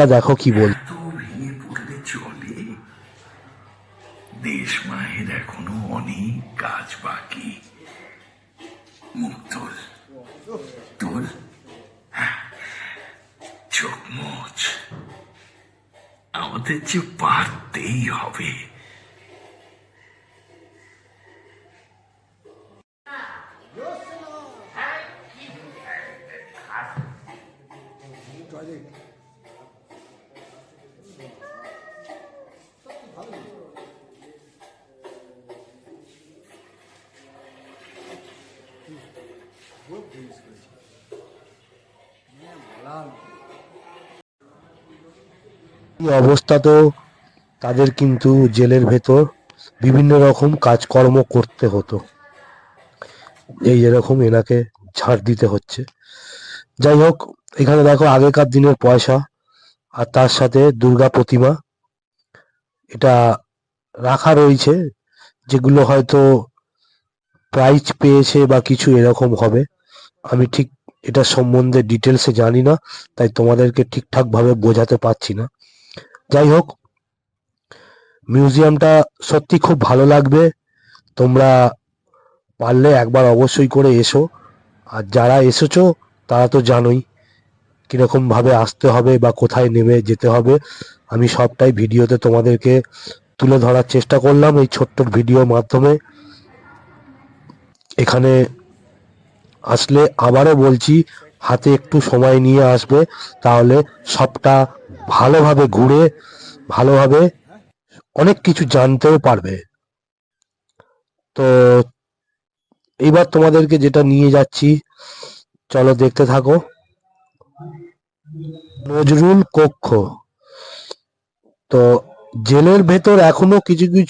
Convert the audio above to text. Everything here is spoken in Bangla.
দিকটা দেখো কি বল। এত ভেঙে পড়লে চলে? দেশ মায়ের এখনো অনেক কাজ বাকি। মুখ তোল, তোল, চোখ মোচ। আমাদের যে পারতেই হবে। এই অবস্থা তো তাদের কিন্তু জেলের ভেতর বিভিন্ন রকম কাজকর্ম করতে হতো, এই যেরকম এনাকে ঝাড় দিতে হচ্ছে। যাই হোক, এখানে দেখো আগেকার দিনের পয়সা আর তার সাথে দুর্গা প্রতিমা এটা রাখা রয়েছে, যেগুলো হয়তো প্রাইজ পেয়েছে বা কিছু এরকম হবে। আমি ঠিক এটা সম্বন্ধে ডিটেলসে জানি না, তাই তোমাদেরকে ঠিকঠাক ভাবে বোঝাতে পারছি না। যাই হোক, মিউজিয়ামটা সত্যি খুব ভালো লাগবে। তোমরা পারলে একবার অবশ্যই করে এসো। আর যারা এসেছো তারা তো জানোই কিরকম ভাবে আসতে হবে বা কোথায় নেমে যেতে হবে। আমি সবটাই ভিডিওতে তোমাদেরকে তুলে ধরার চেষ্টা করলাম এই ছোট্ট ভিডিওর মাধ্যমে। এখানে আসলে আবারও বলছি, হাতে একটু সময় নিয়ে আসবে, তাহলে সবটা ভালোভাবে ঘুরে ভালোভাবে অনেক কিছু জানতেও পারবে। তো এইবার তোমাদেরকে যেটা নিয়ে যাচ্ছি, চলো দেখতে থাকো। নজরুল কক্ষ। তো জেলের ভেতর এখনো কিছু কিছু